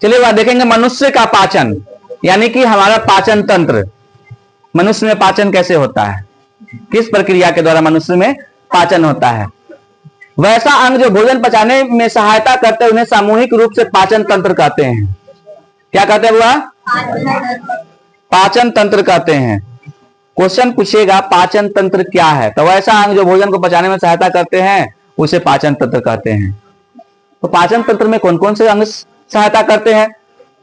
चलिए बात देखेंगे मनुष्य का पाचन, यानी कि हमारा पाचन तंत्र, मनुष्य में पाचन कैसे होता है, किस प्रक्रिया के द्वारा मनुष्य में पाचन होता है। वैसा अंग जो भोजन पचाने में सहायता करते हैं उन्हें सामूहिक रूप से पाचन तंत्र कहते हैं। क्या कहते हैं बुआ? पाचन तंत्र कहते हैं। क्वेश्चन पूछेगा पाचन तंत्र क्या है, तो वैसा अंग जो भोजन को पचाने में सहायता करते हैं उसे पाचन तंत्र कहते हैं। तो पाचन तंत्र में कौन कौन से अंग सहायता करते हैं,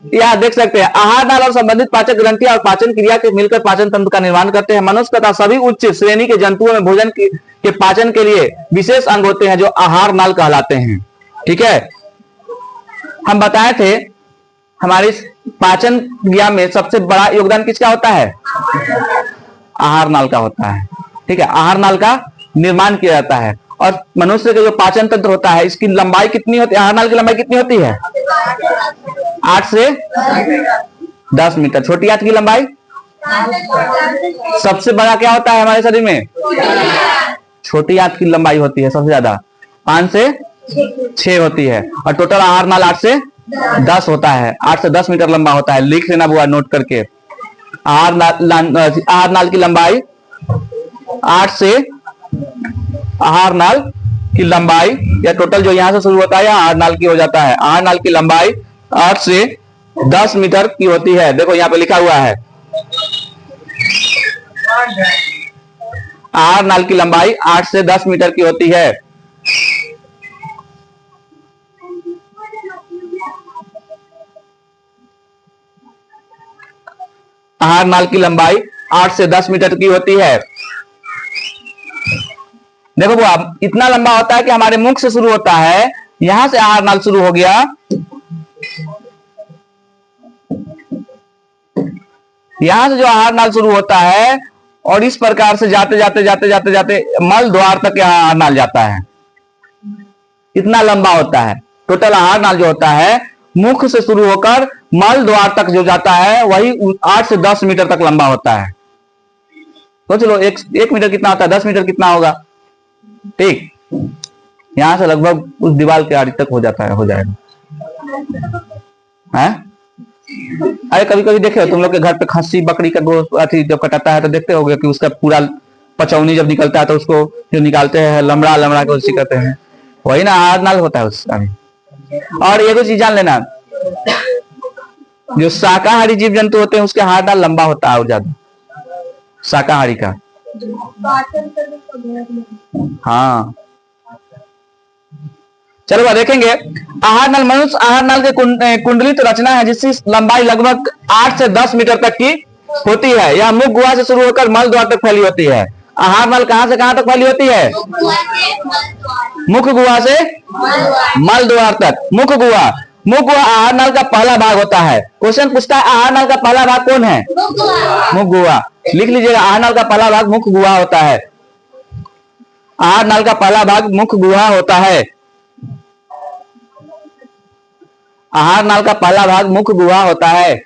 यहां देख सकते हैं। आहार नाल और संबंधित पाचक ग्रंथियां और पाचन क्रिया के मिलकर पाचन तंत्र का निर्माण करते हैं। मनुष्य तथा सभी उच्च श्रेणी के जंतुओं में भोजन के पाचन के लिए विशेष अंग होते हैं जो आहार नाल कहलाते हैं। ठीक है, हम बताए थे हमारी पाचन क्रिया में सबसे बड़ा योगदान किसका होता है? आहार नाल का होता है। ठीक है, आहार नाल का निर्माण किया जाता है। और मनुष्य का जो पाचन तंत्र होता है इसकी लंबाई कितनी होती है? आहार नाल की लंबाई कितनी होती है? 8 से 10 मीटर। छोटी आंत की लंबाई? सबसे बड़ा क्या होता है हमारे शरीर में? छोटी आंत की लंबाई होती है सबसे ज्यादा, 5 से 6 होती है। और टोटल आहार नाल 8 से 10 होता है, 8 से 10 मीटर लंबा होता है। लिख लेना बुआ नोट करके। आहार नाल की लंबाई 8 से, आहार नाल की लंबाई या टोटल जो यहां से शुरू होता है आहार नाल की हो जाता है। आहार नाल की लंबाई 8 से 10 मीटर की होती है। देखो यहां पे लिखा हुआ है आहार नाल की लंबाई 8 से 10 मीटर की होती है। आहार नाल की लंबाई 8 से 10 मीटर की होती है। देखो वो इतना लंबा होता है कि हमारे मुख से शुरू होता है, यहां से आहार नाल शुरू हो गया, यहां से जो आहार नाल शुरू होता है और इस प्रकार से जाते जाते जाते जाते जाते मल द्वार तक यहां आहार नाल जाता है। इतना लंबा होता है। टोटल आहार नाल जो होता है मुख से शुरू होकर मल द्वार तक जो जाता है वही 8 से 10 मीटर तक लंबा होता है। तो चलो एक मीटर कितना होता है? 10 मीटर कितना होगा? ठीक, यहां से लगभग उस दीवार के आड़ी तक हो जाता है, हो जाएगा। है? अरे कभी कभी देखे हो तुम लोग के घर पे खस्सी बकरी का गोश्त अथी जब कटाता है तो देखते होगे कि उसका पूरा पचौनी जब निकलता है तो उसको जो निकालते हैं लमड़ा लमड़ा के उसी करते हैं, वही ना आहार नाल होता है उसका भी। और एक चीज जान लेना, जो शाकाहारी जीव जंतु होते हैं उसके आहार नाल लंबा होता है और ज्यादा, शाकाहारी का। हाँ चलो देखेंगे। आहार नाल, मनुष्य आहार नाल के कुंडलित रचना है जिसकी लंबाई लगभग 8 से 10 मीटर तक की होती है। यह मुख गुहा से शुरू होकर मल द्वार तक फैली होती है। आहार नाल कहां से कहां तक फैली होती है? मुख गुहा से मल द्वार तक। मुख गुहा, मुख गुहा आहार नाल का पहला भाग होता है। क्वेश्चन पूछता है आहार नाल का पहला भाग कौन है? मुख गुहा। लिख लीजिएगा, आहार नाल का पहला भाग मुख गुहा होता है। आहार नाल का पहला भाग मुख गुहा होता है। आहार नाल का पहला भाग मुख गुहा होता है।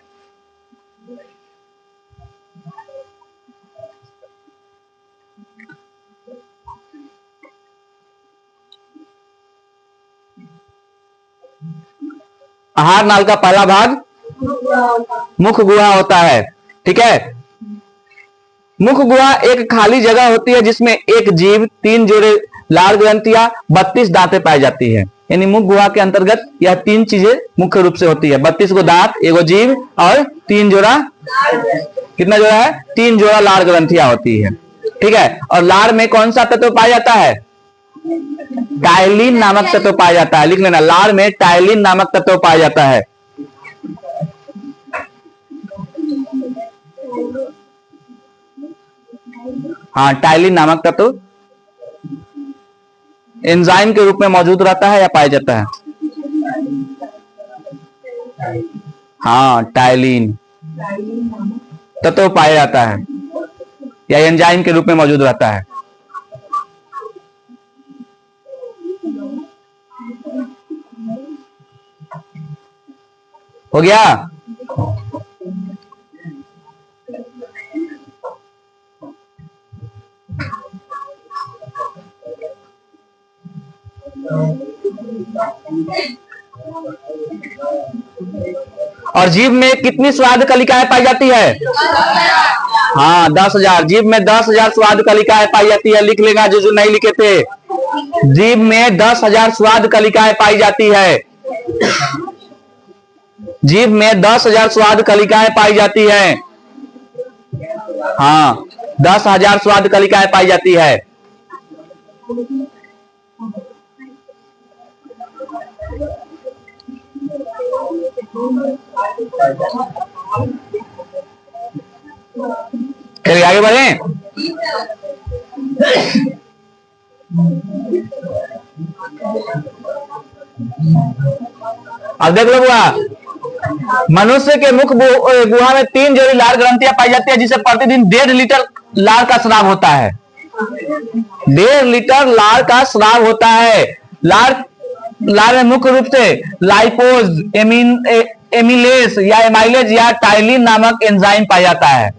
आहार नाल का पहला भाग मुख गुहा होता है। ठीक है, मुख गुहा एक खाली जगह होती है जिसमें एक जीव, 3 जोड़े लार ग्रंथियां, 32 दांतें पाई जाती है। यानी मुख गुहा के अंतर्गत यह 3 चीजें मुख्य रूप से होती है। 32 को दांत, एगो जीव और 3 जोड़ा, कितना जोड़ा है? 3 जोड़ा लार ग्रंथियां होती है। ठीक है, और लार में कौन सा तत्व पाया जाता है? टाइलिन नामक तत्व पाया जाता है। लिख लेना, लार में टाइलिन नामक तत्व पाया जाता है। हाँ, टाइलिन नामक तत्व एंजाइम के रूप में मौजूद रहता है या पाया जाता है? हाँ, टाइलिन तत्व पाया जाता है या एंजाइम के रूप में मौजूद रहता है। हो गया? और जीभ में कितनी स्वाद कलिकाएं पाई जाती है? हाँ, 10,000। जीभ में 10,000 स्वाद कलिकाएं पाई जाती है। लिख लेगा जो नहीं लिखे थे। जीभ में 10,000 स्वाद कलिकाएं पाई जाती है। जीभ में 10,000 स्वाद कलिकाएं पाई जाती है। हाँ, 10,000 स्वाद कलिकाएं पाई जाती है। चलिए आगे बढ़े। अब देख लो बुआ, मनुष्य के मुख गुहा में 3 जोड़ी लाल ग्रंथियां पाई जाती है, जिसे प्रतिदिन 1.5 लीटर लाल का स्राव होता है। 1.5 लीटर लाल का स्राव होता है। लाल में मुख्य रूप से लाइपोज, एमिलेस या एमाइलेज या टाइलिन नामक एंजाइम पाया जाता है।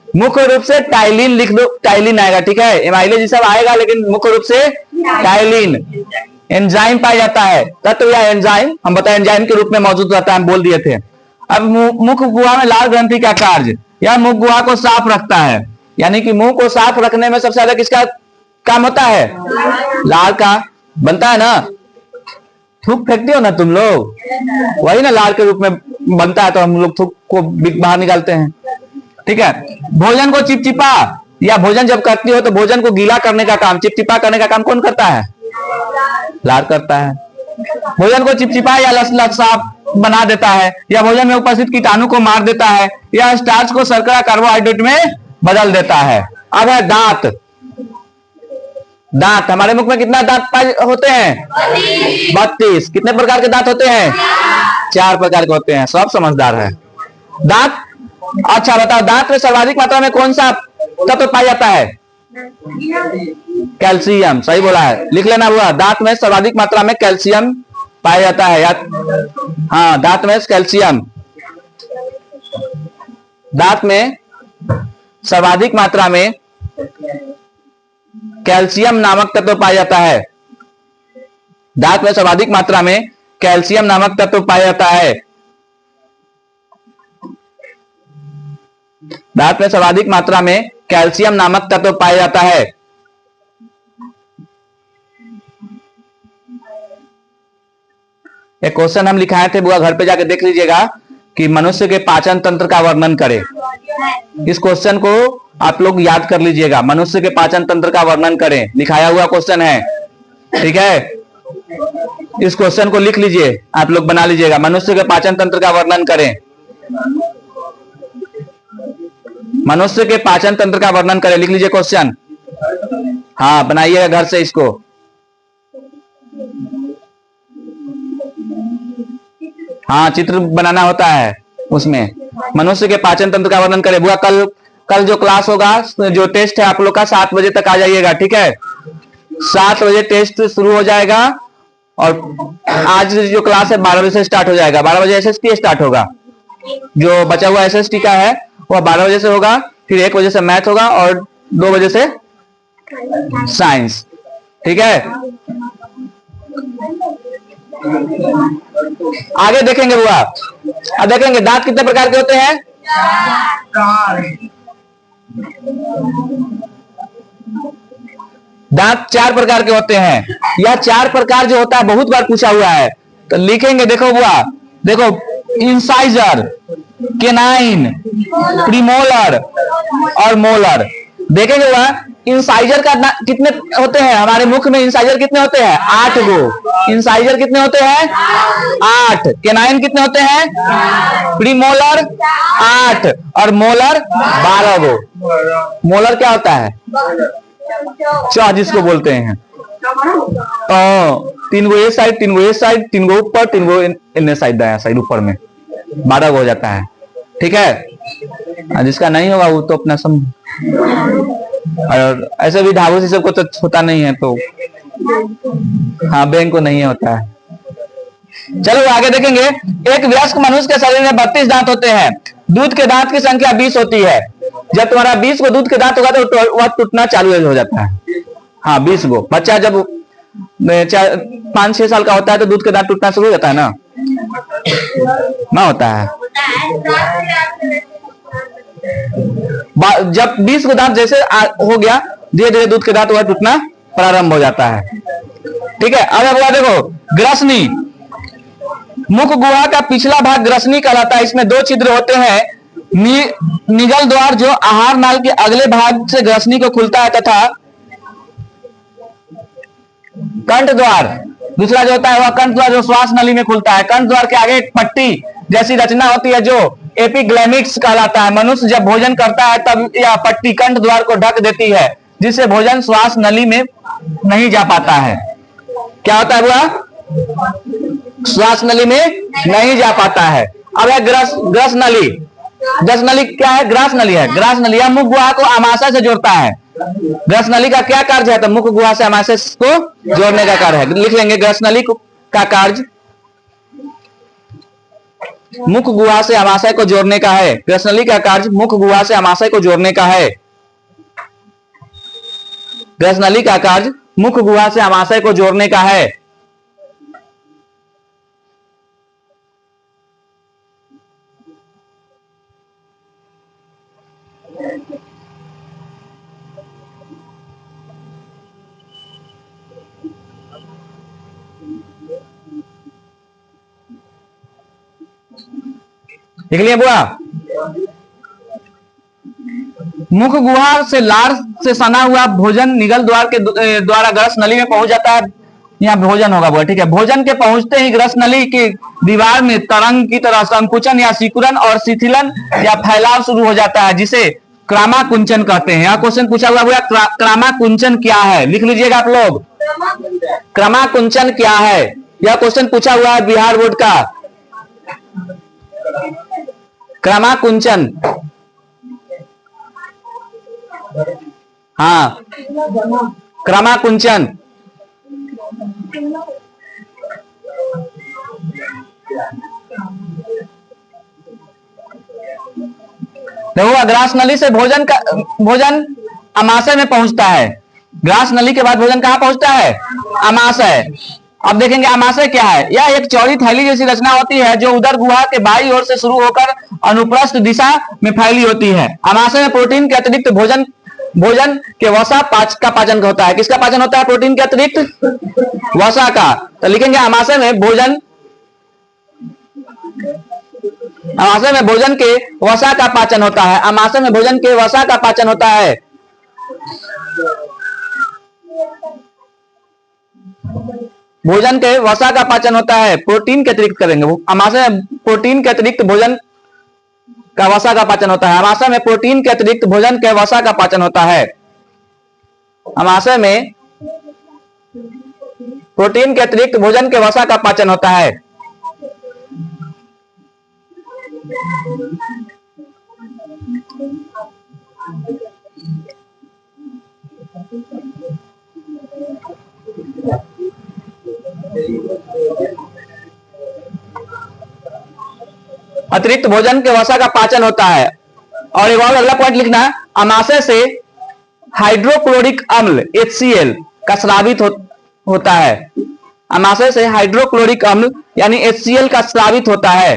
मुख्य रूप से टाइलिन लिख दो, टाइलिन आएगा, ठीक है। एमाइलेज सब आएगा, लेकिन मुख्य रूप से टाइलिन एंजाइम पाया जाता है। तत्व या एंजाइम हम बताए एंजाइम के रूप में मौजूद रहता है, हम बोल दिए थे। अब मुख गुहा में लाल ग्रंथि का कार्य, यह मुख गुहा को साफ रखता है। यानी कि मुंह को साफ रखने में सबसे ज्यादा किसका काम होता है? लाल का। बनता है ना, थूक फेंकते हो ना तुम लोग, वही ना लाल के रूप में बनता है, तो हम लोग थूक को बाहर निकालते हैं, ठीक है। भोजन को चिपचिपा, या भोजन जब करती हो तो भोजन को गीला करने का काम, चिपचिपा करने का काम कौन करता है? लाल करता है। भोजन को चिपचिपा या लसलस साफ बना देता है, या भोजन में उपस्थित कीटाणु को मार देता है, या स्टार्च को शर्करा कार्बोहाइड्रेट में बदल देता है। अब है दांत। दांत, हमारे मुख में कितना दांत होते हैं? 32। कितने प्रकार के दांत होते हैं? 4 प्रकार के होते हैं। सब समझदार है। दांत, अच्छा बताओ, दांत में सर्वाधिक मात्रा में कौन सा तत्व पाया जाता है? कैल्शियम। सही बोला है, लिख लेना हुआ। दांत में सर्वाधिक मात्रा में कैल्शियम पाया जाता है, या हाँ, दांत में कैल्शियम, दांत में सर्वाधिक मात्रा में कैल्शियम नामक तत्व पाया जाता है। दांत में सर्वाधिक मात्रा में कैल्शियम नामक तत्व पाया जाता है। दांत में सर्वाधिक मात्रा में कैल्शियम नामक तत्व पाया जाता है। एक क्वेश्चन हम लिखाए थे बुआ, घर पे जाके देख लीजिएगा कि मनुष्य के पाचन तंत्र का वर्णन करें। इस क्वेश्चन को आप लोग याद कर लीजिएगा, मनुष्य के पाचन तंत्र का वर्णन करें, लिखाया हुआ क्वेश्चन है, ठीक है। इस क्वेश्चन को लिख लीजिए, आप लोग बना लीजिएगा, मनुष्य के पाचन तंत्र का वर्णन करें। मनुष्य के पाचन तंत्र का वर्णन करें, लिख लीजिए क्वेश्चन। हाँ, बनाइएगा घर से इसको। हाँ, चित्र बनाना होता है उसमें। मनुष्य के पाचन तंत्र का वर्णन करें। बुआ कल जो क्लास होगा, जो टेस्ट है आप लोग का, 7 बजे तक आ जाइएगा, ठीक है। 7 बजे टेस्ट शुरू हो जाएगा, और आज जो क्लास है 12 बजे से स्टार्ट हो जाएगा। 12 बजे एसएसटी स्टार्ट होगा। जो बचा हुआ एसएसटी का है वह 12 बजे से होगा, फिर 1 बजे से मैथ होगा, और 2 बजे से साइंस, ठीक है। आगे देखेंगे बुआ, अब देखेंगे दांत कितने प्रकार के होते हैं? दांत 4 प्रकार के होते हैं। यह 4 प्रकार जो होता है बहुत बार पूछा हुआ है, तो लिखेंगे। देखो बुआ, देखो, इंसाइजर, केनाइन, प्रीमोलर और मोलर। देखेंगे बुआ, इंसाइजर का कितने होते हैं हमारे मुख में? इंसाइजर कितने होते हैं? 8 गो। इंसाइजर कितने होते हैं? 8। केनाइन कितने होते हैं? प्रीमोलर 8 और मोलर 12 गो। मोलर क्या होता है? चाह जिसको बोलते हैं। 3 गो ये साइड, 3 गो ये साइड, 3 गो ऊपर, 3 गो इन्ने साइड, दाया साइड ऊपर में 12 गो हो जाता है, ठीक है। जिसका नहीं होगा वो तो अपना समझ। और ऐसे भी ढाबू से सबको तो होता नहीं है, तो हाँ, बैंक को नहीं होता है। चलो आगे देखेंगे। एक वयस्क मनुष्य के शरीर में 32 दांत होते हैं। दूध के दांत की संख्या 20 होती है। जब तुम्हारा 20 को दूध के दांत होगा तो वह टूटना चालू हो जाता है। हाँ, 20 गो। बच्चा जब 5-6 साल का होता है तो दूध के दांत टूटना शुरू हो जाता है ना। ना होता है। जब 20 को दांत जैसे हो गया, धीरे धीरे दूध के दांत वह टूटना प्रारंभ हो जाता है। ठीक है, अब अगला देखो, ग्रसनी। मुख गुहा का पिछला भाग ग्रसनी कहलाता है। इसमें 2 छिद्र होते हैं, निगल द्वार जो आहार नाल के अगले भाग से ग्रसनी को खुलता है, तथा कंठ द्वार दूसरा जो होता है वह कंठ द्वार जो श्वास नली में खुलता है। कंठ द्वार के आगे एक पट्टी जैसी रचना होती है जो एपिग्लैमिक्स कहलाता है। मनुष्य जब भोजन करता है तब यह पट्टी कंठ द्वार को ढक देती है, जिससे भोजन श्वास नली में नहीं जा पाता है। क्या होता है वह? श्वास नली में नहीं जा पाता है। अब है ग्रस नली। ग्रस नली क्या है? ग्रास नली है। ग्रास नली यह मुख गुहा को आमाशय से जोड़ता है। ग्रस नली का क्या कार्य है? तो मुख गुहा से आमाशय को जोड़ने का कार्य है। लिख लेंगे, ग्रस नली का कार्य मुख गुहा से आमाशय को जोड़ने का है। ग्रस नली का कार्य मुख गुहा से आमाशय को जोड़ने का है। ग्रस नली का कार्य मुख गुहा से आमाशय को जोड़ने का है। देख लिया बुआ? मुख गुहा से लार से सना हुआ भोजन निगल द्वार के द्वारा ग्रस नली में पहुंच जाता है। यहाँ भोजन होगा बुआ, ठीक है। भोजन के पहुंचते ही ग्रस नली की दीवार में तरंग की तरह संकुचन या सिकुड़न और शिथिलन या फैलाव शुरू हो जाता है, जिसे क्रामाकुंचन कहते हैं। यह क्वेश्चन पूछा हुआ बुआ, क्रामाकुंचन क्या है? लिख लीजिएगा आप लोग, क्रामाकुंचन क्या है? यह क्वेश्चन पूछा हुआ है बिहार बोर्ड का। क्रामाकुंचन, हाँ, क्रामाकुंचन। देखो, ग्रास नली से भोजन अमाशय में पहुंचता है। ग्रास नली के बाद भोजन कहां पहुंचता है? अमाशय। अब देखेंगे अमाशय क्या है। यह एक चौड़ी थैली जैसी रचना होती है जो उदर गुहा के बाईं ओर से शुरू होकर अनुप्रस्थ दिशा में फैली होती है। अमाशय में प्रोटीन के अतिरिक्त भोजन के वसा का पाचन होता है। किसका पाचन होता है? प्रोटीन के अतिरिक्त वसा का। तो लिखेंगे अमाशय में भोजन के वसा का पाचन होता है। अमाशय में भोजन के वसा का पाचन होता है। भोजन के वसा का पाचन होता है। प्रोटीन के अतिरिक्त करेंगे। अमाशय में प्रोटीन के अतिरिक्त भोजन का वसा का पाचन होता है। अमाशय में प्रोटीन के अतिरिक्त भोजन के वसा का पाचन होता है। अमाशय में प्रोटीन के अतिरिक्त भोजन के वसा का पाचन होता है। अतिरिक्त भोजन के वसा का पाचन होता है। और एक और अगला पॉइंट लिखना, अमाशय से हाइड्रोक्लोरिक अम्ल HCl का स्रावित होता है। अमाशय से हाइड्रोक्लोरिक अम्ल यानी HCl का स्रावित होता है।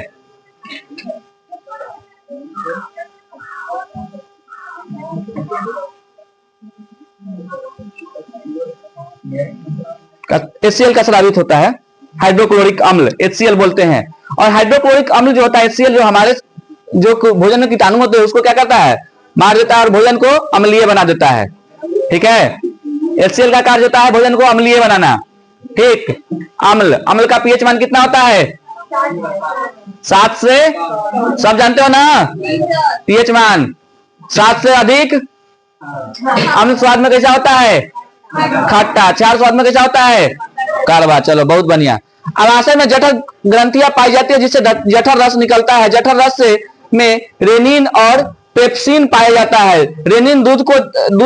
HCl का स्रावित होता है। हाइड्रोक्लोरिक अम्ल HCl बोलते हैं। और हाइड्रोक्लोरिक अम्ल जो होता है HCl, जो हमारे जो भोजन में कीटाणु होते हैं उसको क्या करता है? मार देता है और भोजन को अम्लीय बना देता है। ठीक है, HCl का कार्य होता है भोजन को अम्लीय बनाना। ठीक, अम्ल का पीएच मान कितना होता है? 7 से, सब जानते हो ना, पीएच मान 7 से अधिक अम्ल स्वाद में कैसा होता है? खट्टा। 4 स्वाद में कैसा होता है? कड़वा। चलो, बहुत बढ़िया। अमाशय में जठर ग्रंथियां पाई जाती है जिससे जठर रस निकलता है। जठर रस में रेनिन और पेप्सिन पाया जाता है। रेनिन दूध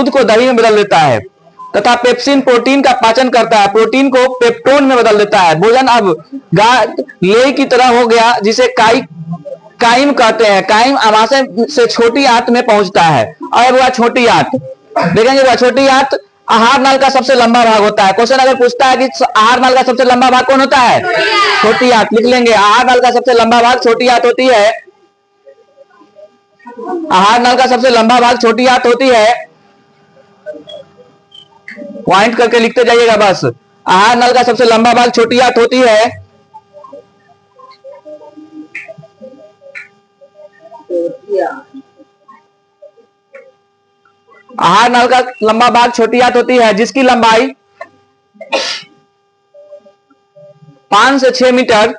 को दही में बदल देता है तथा पेप्सिन प्रोटीन का पाचन करता है। प्रोटीन को पेप्टोन में बदल देता है। भोजन अब लेह की तरह हो गया जिसे काइम कहते हैं। काइम अमाशय से छोटी आंत में पहुंचता है। और वह छोटी आंत देखेंगे, वह छोटी आंत आहार नाल का सबसे लंबा भाग होता है। क्वेश्चन अगर पूछता है कि आहार नाल का सबसे लंबा भाग कौन होता है? छोटी आंत। लिख लेंगे, आहार नाल का सबसे लंबा भाग छोटी आंत होती है। आहार नाल का सबसे लंबा भाग छोटी आंत होती है। पॉइंट करके लिखते जाइएगा बस। आहार नाल का सबसे लंबा भाग छोटी आंत होती है। आहार नाल का लंबा भाग छोटी आंत होती है, जिसकी लंबाई 5 से 6 मीटर,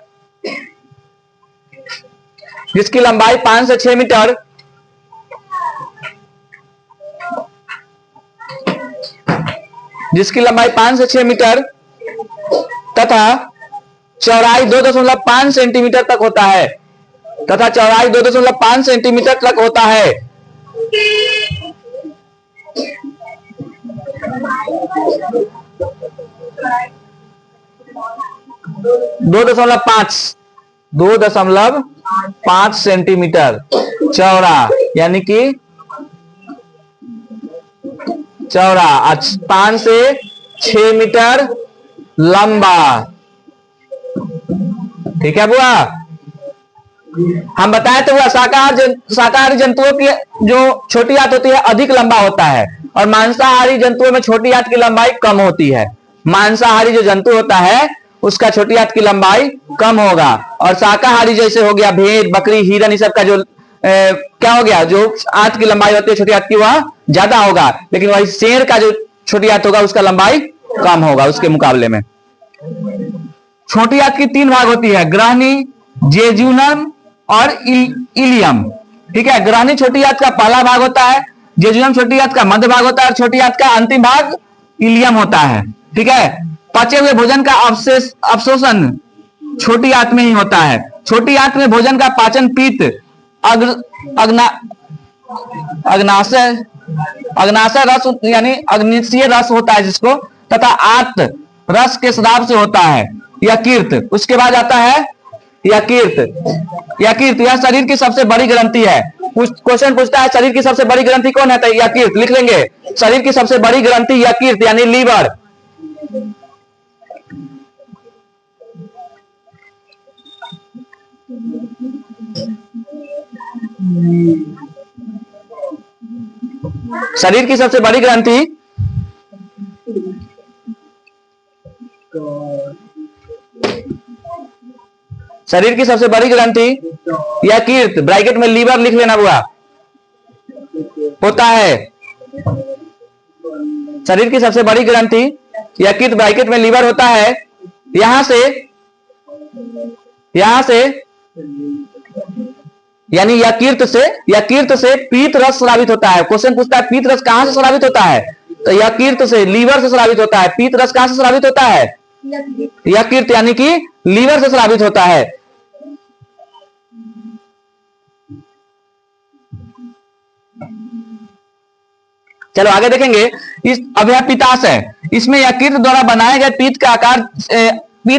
जिसकी लंबाई 5 से 6 मीटर जिसकी लंबाई 5 से 6 मीटर तथा चौड़ाई 2.5 सेंटीमीटर तक होता है, तथा चौड़ाई 2.5 सेंटीमीटर तक होता है। 2.5 सेंटीमीटर चौड़ा, यानी कि चौड़ा, 5 से 6 मीटर लंबा। ठीक है बुआ? हम बताए थे वो शाकाहारी जंतुओं की जो छोटी आंत होती है अधिक लंबा होता है, और मांसाहारी जंतुओं में छोटी आंत की लंबाई कम होती है। मांसाहारी जो जंतु होता है उसका छोटी आंत की लंबाई कम होगा, और शाकाहारी जैसे हो गया भेड़, बकरी, हिरन, इस सब का जो क्या हो गया, जो आंत की लंबाई होती है छोटी आंत की वह ज्यादा होगा, लेकिन वही शेर का जो छोटी आंत होगा उसका लंबाई कम होगा उसके मुकाबले में। छोटी आंत की 3 भाग होती है, ग्रहणी, जेजुनम और इलियम। ठीक है, ग्रहणी छोटी आंत का पहला भाग होता है, जेजुनम छोटी आंत का मध्य भाग होता है, और छोटी आंत का अंतिम भाग इलियम होता है। ठीक है, पचे हुए भोजन का अवशोषण छोटी आंत में ही होता है। छोटी आंत में भोजन का पाचन पित्त, अग्नाशय रस यानी अग्निशीय रस होता है जिसको, तथा आंत रस के स्राव से होता है। यकृत, उसके बाद आता है यकृत यह शरीर की सबसे बड़ी ग्रंथि है। क्वेश्चन पूछता है शरीर की सबसे बड़ी ग्रंथि कौन है, तो यकृत। लिख लेंगे, शरीर की सबसे बड़ी ग्रंथि यकृत यानी लीवर। शरीर की सबसे बड़ी ग्रंथि शरीर की सबसे बड़ी ग्रंथि यकृत, ब्रैकेट में लीवर लिख लेना बुआ, होता है। शरीर की सबसे बड़ी ग्रंथि यकृत, ब्रैकेट में लीवर होता है। यहां से यानी यकृत से पीत रस स्रावित होता है। क्वेश्चन पूछता है पीत रस कहां से स्रावित होता है, तो यकृत से, लीवर से स्रावित होता है। पीत रस कहां से स्रावित होता है, यकृत यानी कि लीवर से स्रावित होता है। चलो आगे देखेंगे। इस अब यह पित्ताशय, इसमें यकृत द्वारा बनाए गए पीत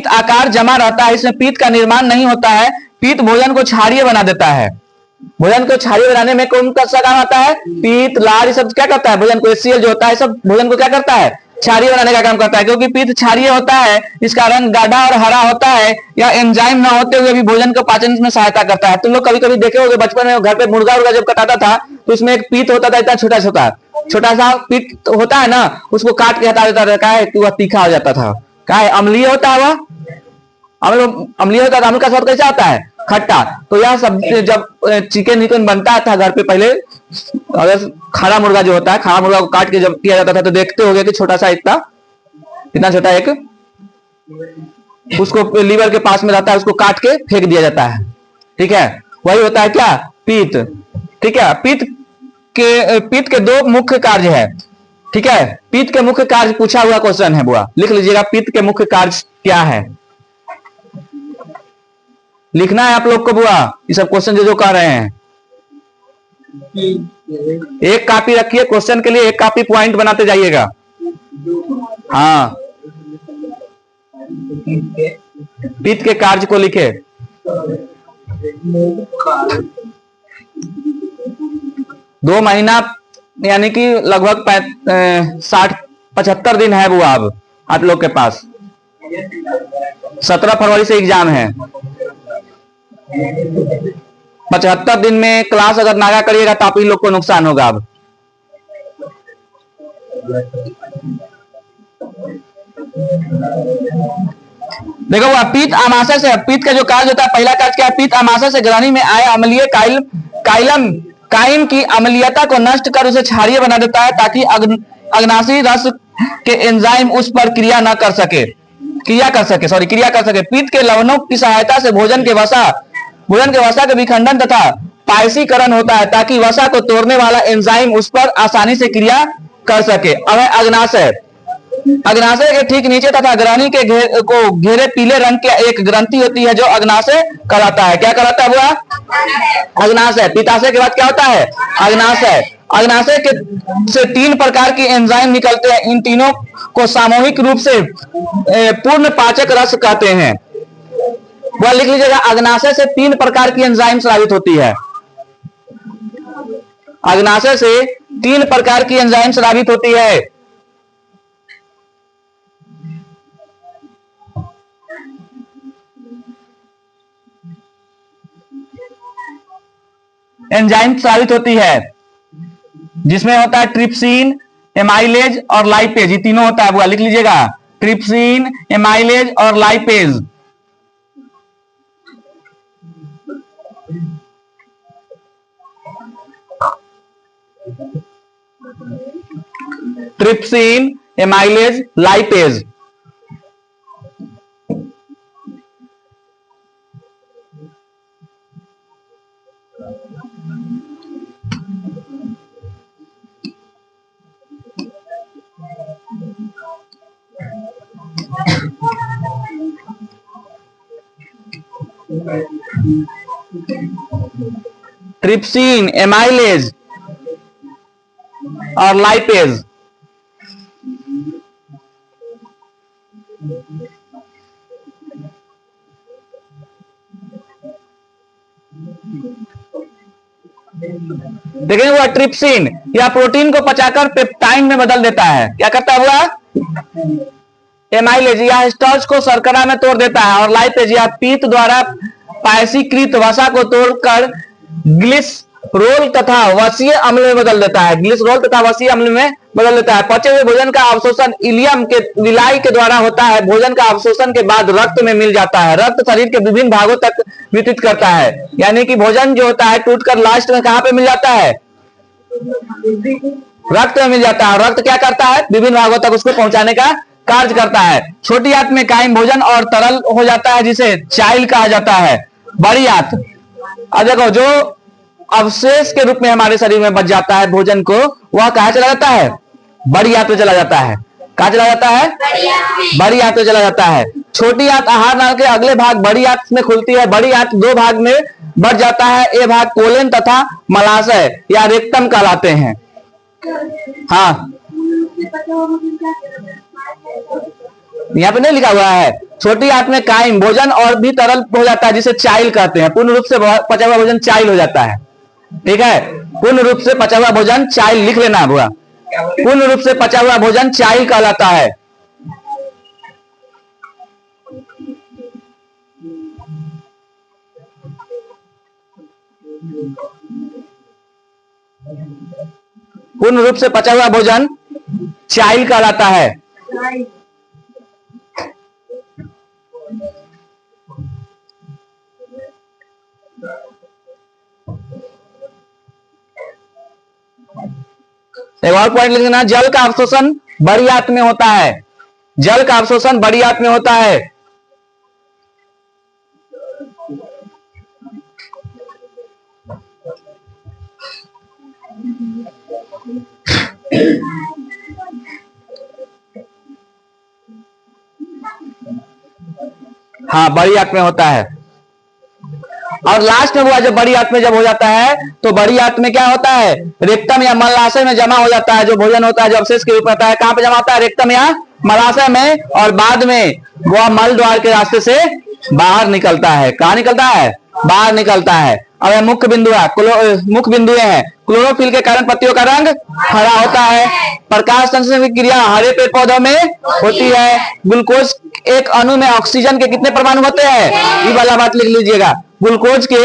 आकार जमा रहता है। इसमें पीत का निर्माण नहीं होता है। पीत भोजन को क्षारीय बना देता है। भोजन को क्षारीय बनाने में कौन सा काम आता है, पीत, लार, ये सब क्या करता है, भोजन को HCl जो होता है सब भोजन को क्या करता है, क्षारीय बनाने का काम करता है। क्योंकि पीत क्षारीय होता है, इसका रंग गाढ़ा और हरा होता है। या एंजाइम न होते हुए भी भोजन को पाचन में सहायता करता है। तुम लोग कभी कभी देखे होंगे बचपन में घर पे मुर्गा उर्गा जब कटाता था तो उसमें एक पीत होता था, इतना छोटा सा पीत होता है ना, उसको काट के हटा देता था है कि वह तीखा हो जाता था। क्या है, अम्लीय होता है, वह अम्लीय होता है। अम्ल का स्वाद कैसा आता है, खट्टा। तो यह सब जब चिकन बनता था घर पे पहले, अगर खारा मुर्गा जो होता है, खारा मुर्गा को काट के जब किया जाता था तो देखते होंगे कि छोटा सा इतना छोटा एक उसको लीवर के पास में रहता है, उसको काट के फेंक दिया जाता है। ठीक है, वही होता है क्या, पीत। ठीक है, पीत के 2 मुख्य कार्य है। ठीक है, पीत के मुख्य कार्य पूछा हुआ क्वेश्चन है बुआ, लिख लीजिएगा पीत के मुख्य कार्य क्या है। लिखना है आप लोग को बुआ, ये सब क्वेश्चन जो कह रहे हैं। एक कॉपी रखिए क्वेश्चन के लिए, एक कॉपी पॉइंट बनाते जाइएगा। हाँ, पीत के कार्य को लिखे। 2 महीना यानी कि लगभग 60 75 दिन है बुआ अब आप लोग के पास। 17 फरवरी से एग्जाम है। 75 दिन में क्लास अगर नागा करिएगा तो आप ही लोग को नुकसान होगा। अब देखो वो पीत आमाशय से, पीत का जो कार्य होता है, पहला कार्य क्या है, पीत आमाशय से ग्रहणी में आए अम्लीय काइम की अम्लीयता को नष्ट कर उसे क्षारीय बना देता है ताकि अग्नाशी रस के एंजाइम उस पर क्रिया कर सके। पीत के लवणों की सहायता से भोजन के वसा के विखंडन तथा पायसीकरण होता है ताकि वसा को तोड़ने वाला एंजाइम उस पर आसानी से क्रिया कर सके। अब है अग्नाशय। अग्नाशय के ठीक नीचे तथा ग्रहणी के को घेरे पीले रंग की एक ग्रंथि होती है जो अग्नाशय कहलाता है। क्या कहलाता है बुआ? अग्नाशय। पित्ताशय के बाद क्या होता है? अग्नाशय। अग्नाशय के से 3 प्रकार की एंजाइम निकलते हैं। इन तीनों को सामूहिक रूप से पूर्ण पाचक रस कहते हैं। वह लिख लीजिएगा, अग्नाशय से 3 प्रकार की एंजाइम स्रावित होती है। अग्नाशय से 3 प्रकार की एंजाइम स्रावित होती है। एंजाइम स्रावित होती है जिसमें होता है ट्रिप्सिन, एमाइलेज और लाइपेज। ये तीनों होता है, वो लिख लीजिएगा, ट्रिप्सिन, एमाइलेज और lipase. Trypsin, amylase, lipase. Trypsin, amylase और लाइपेज। देखेंगे वो ट्रिप्सिन या प्रोटीन को पचाकर पेप्टाइन में बदल देता है। क्या करता है वो? एमाइलेज या स्टार्च को शर्करा में तोड़ देता है। और लाइपेज या पीत द्वारा पायसीकृत वसा को तोड़कर ग्लिसरोल तथा वसीय अम्ल में बदल देता है। ग्लिसरोल तथा वसीय अम्ल में बदल देता है। पचे हुए भोजन का अवशोषण इलियम के विलाई के द्वारा होता है। भोजन का अवशोषण के बाद रक्त में मिल जाता है। रक्त शरीर के विभिन्न भागों तक वितरित करता है। यानी कि भोजन जो होता है टूटकर लास्ट में कहां पे मिल जाता है? रक्त में मिल जाता है। रक्त क्या करता है? विभिन्न भागों तक उसको पहुंचाने का कार्य करता है। छोटी आंत में कायम भोजन और तरल हो जाता है जिसे चाइल कहा जाता है। बड़ी आंत, अब देखो जो अवशेष के रूप में हमारे शरीर में बच जाता है भोजन को, वह कहां चला जाता है? बड़ी आंत में चला जाता है। कहां चला जाता है? बड़ी आंत में चला जाता है। छोटी आंत आहार नाल के अगले भाग बड़ी आंत में खुलती है। बड़ी आंत 2 भाग में बढ़ जाता है। ये भाग कोलेन तथा मलाशय या रेक्टम कहलाते हैं। हाँ, यहाँ पे नहीं लिखा हुआ है। छोटी आंत में कायम भोजन और भी तरल हो जाता है जिसे चाइल कहते हैं। पूर्ण रूप से पचा हुआ भोजन चाइल हो जाता है। ठीक है, पूर्ण रूप से पचा हुआ भोजन चाइल लिख लेना हुआ। पूर्ण रूप से पचा हुआ भोजन चाइल कहलाता है। पूर्ण रूप से पचा हुआ भोजन चाइल कहलाता है। एक और पॉइंट लिख लेना, जल का अवशोषण बड़ी आंत में होता है। जल का अवशोषण बड़ी आंत में होता है। हाँ, बड़ी आंत में होता है। और लास्ट में हुआ जब बड़ी आंत में जब हो जाता है तो बड़ी आंत में क्या होता है? रेक्टम या मलाशय में जमा हो जाता है। जो भोजन होता है जो अवशेष के रूप में होता है, कहां पे जमा होता है? रेक्टम या मलाशय में। और बाद में वह मल द्वार के रास्ते से बाहर निकलता है। कहां निकलता है? बाहर निकलता है। अब यह मुख्य बिंदु है, मुख्य बिंदु है। क्लोरोफिल के कारण पत्तियों का रंग हरा होता है। प्रकाश संश्लेषण की क्रिया हरे पेड़ पौधों में होती है। ग्लूकोज एक अणु में ऑक्सीजन के कितने परमाणु होते हैं, ये वाला बात लिख लीजिएगा। ग्लूकोज के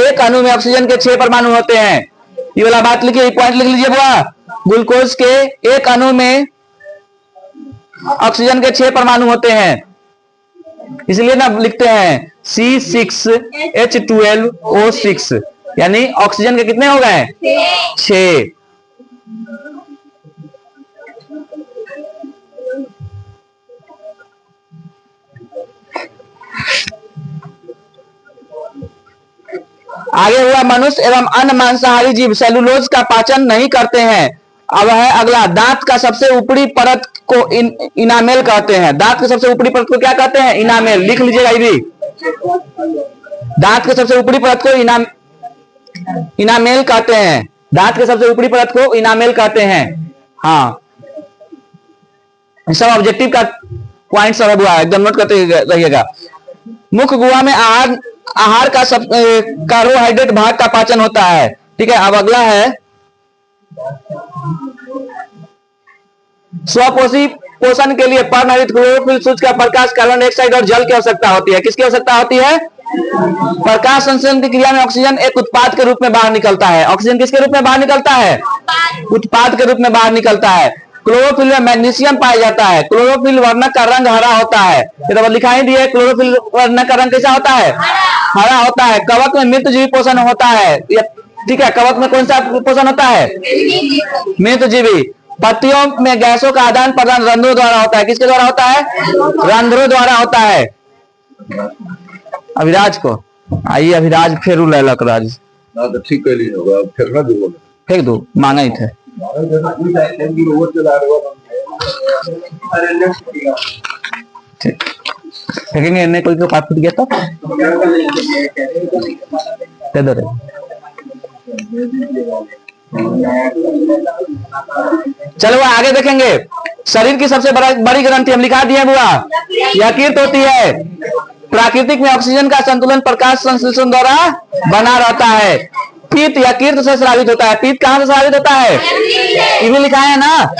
एक अणु में ऑक्सीजन के 6 परमाणु होते हैं, ये वाला बात लिखिए, पॉइंट लिख लीजिए बुआ। ग्लूकोज के एक अणु में ऑक्सीजन के 6 परमाणु होते हैं, इसलिए ना लिखते हैं C6H12O6, यानी ऑक्सीजन के कितने हो गए, 6। आगे हुआ, मनुष्य एवं अन्य मांसाहारी जीव सेलुलोज का पाचन नहीं करते हैं। अब है अगला, दांत का सबसे ऊपरी परत को इनामेल कहते हैं। दांत के सबसे ऊपरी परत को क्या कहते हैं, इनामेल, लिख लीजिएगा ये भी। दांत के सबसे ऊपरी परत को इनामेल कहते हैं। दांत के सबसे ऊपरी परत को इनामेल कहते हैं। हाँ, सब ऑब्जेक्टिव का पॉइंट सब हुआ, एकदम नोट करते रहिएगा। मुख्य गुहा में आहार का सब कार्बोहाइड्रेट भाग का पाचन होता है। ठीक है, अब अगला है, स्वपोषी पोषण के लिए पर्णहरित क्लोरोफिल सूर्य का प्रकाश, कार्बन डाइऑक्साइड और जल की आवश्यकता होती है। किसकी आवश्यकता होती है, प्रकाश संश्लेषण की क्रिया में ऑक्सीजन एक उत्पाद के रूप में बाहर निकलता है। ऑक्सीजन किसके रूप में बाहर निकलता है, उत्पाद के रूप में बाहर निकलता है। क्लोरोफिल में मैग्नीशियम पाया जाता है। क्लोरोफिल वर्णक का रंग हरा होता है, तो लिखाई दी है, क्लोरोफिल वर्णक का रंग कैसा होता है, हरा होता है। कवक में मृतजीवी पोषण होता है। ठीक है, कवक में कौन सा पोषण होता है, मृतजीवी। पत्तियों में गैसों का आदान प्रदान रंध्रों द्वारा होता है। किसके द्वारा होता है, रंध्रों द्वारा होता है। अभिराज को आइए, अभिराज फेरू लैलक राज तो ठीक फेंक दो, मांगा ही थे। फेंकेंगे, इन्हें कोई को पात फूट गया तो दे दो रे। चलो आगे देखेंगे। शरीर की सबसे बड़ी ग्रंथि हम लिखा दिए बुआ, यकृत होती है। प्राकृतिक में ऑक्सीजन का संतुलन प्रकाश संश्लेषण द्वारा बना रहता है। पीत यकृत से स्रावित होता है। पीत कहां से स्रावित होता है, ये भी लिखा है ना।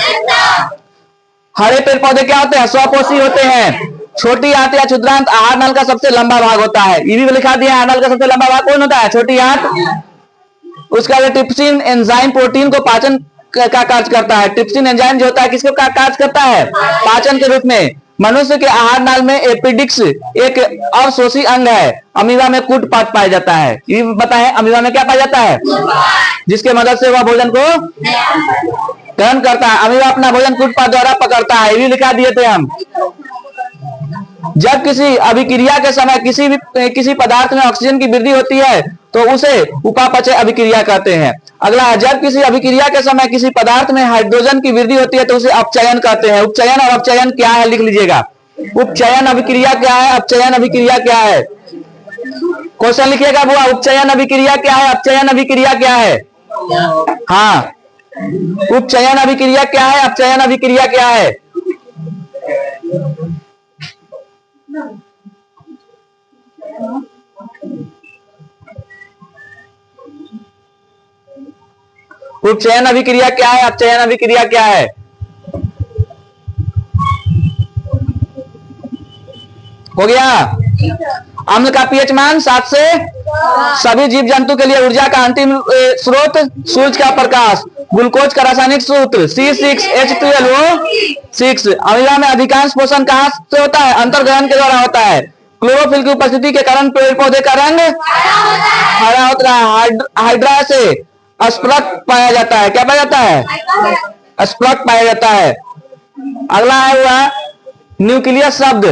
हरे पेड़ पौधे क्या होते हैं, स्वपोषी होते हैं। छोटी आंत या क्षुद्रांत आहार नल का सबसे लंबा भाग होता है। ये भी लिखा दिया, आहार नल का सबसे लंबा भाग कौन होता है, छोटी आंत। उसका ट्रिप्सिन एंजाइम प्रोटीन को पाचन का कार्य करता है। ट्रिप्सिन एंजाइम जो होता है किसके कार्य करता है, पाचन के रूप में। मनुष्य के आहार नाल में एपिडिक्स एक अवशोषी अंग है। अमीबा में कूट पाट पाया जाता है। ये बताएं, अमीबा में क्या पाया जाता है, जिसके मदद से वह भोजन को ग्रहण करता है। अमीबा अपना भोजन कूट पाट द्वारा पकड़ता है। ये भी लिखा दिए थे हम। जब किसी अभिक्रिया के समय किसी पदार्थ में ऑक्सीजन की वृद्धि होती है तो उसे उपापचय अभिक्रिया कहते हैं। अगला है, जब किसी अभिक्रिया के समय किसी पदार्थ में हाइड्रोजन की वृद्धि होती है तो उसे अपचयन कहते हैं। उपचयन और अपचयन क्या है, लिख लीजिएगा। उपचयन अभिक्रिया क्या है, अपचयन अभिक्रिया क्या है। क्वेश्चन लिखिएगा बुआ, उपचयन अभिक्रिया क्या है, अपचयन अभिक्रिया क्या है। हाँ, उपचयन अभिक्रिया क्या है, अपचयन अभिक्रिया क्या है। उपचयन अभिक्रिया क्या है, अपचयन अभिक्रिया क्या है। हो गया। अम्ल का पीएच मान 7 से। सभी जीव जंतु के लिए ऊर्जा का अंतिम स्रोत सूरज का प्रकाश। ग्लूकोज का रासायनिक सूत्र C6H12O6। अमीबा में अधिकांश पोषण कहां से होता है, अंतर्ग्रहण के द्वारा होता है। क्लोरोफिल की उपस्थिति के कारण पेड़ पौधे का रंग हरा होता है। हाइड्रा से अस्पृक पाया जाता है। क्या पाया जाता है, अस्पृक पाया जाता है। अगला है हुआ न्यूक्लियस शब्द,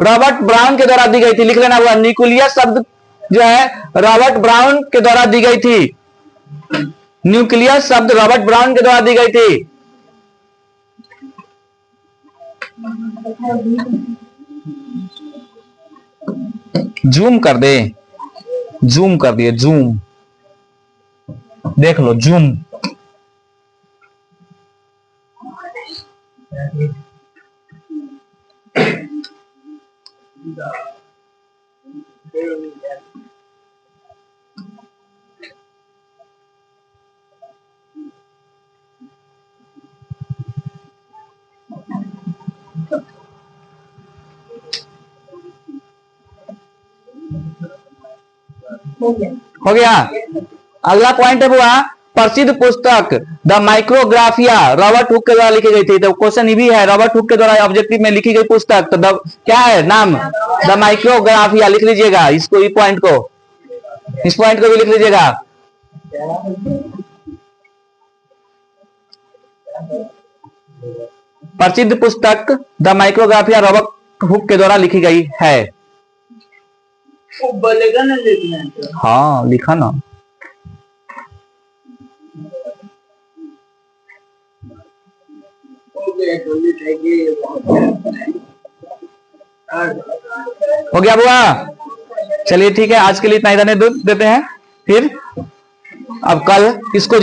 रॉबर्ट ब्राउन के द्वारा दी गई थी। लिख लेना हुआ, न्यूक्लियस शब्द जो है रॉबर्ट ब्राउन के द्वारा दी गई थी। न्यूक्लियस शब्द रॉबर्ट ब्राउन के द्वारा दी गई थी। जूम कर दे, जूम कर दिए, जूम देख लो, जूम। हो गया। अगला पॉइंट है बुआ, प्रसिद्ध पुस्तक द माइक्रोग्राफिया रॉबर्ट हुक के द्वारा लिखी गई थी। तो क्वेश्चन ये भी है, रॉबर्ट हुक के द्वारा ऑब्जेक्टिव में लिखी गई पुस्तक, तो क्या है नाम? The Micrographia. लिख लीजिएगा इसको, इस पॉइंट को भी लिख लीजिएगा। प्रसिद्ध पुस्तक द माइक्रोग्राफिया रॉबर्ट हुक के द्वारा लिखी गई है। बोलेगा ना लिखना। हाँ लिखा ना। हो गया बुआ? चलिए ठीक है, आज के लिए इतना ही देते हैं। फिर अब कल इसको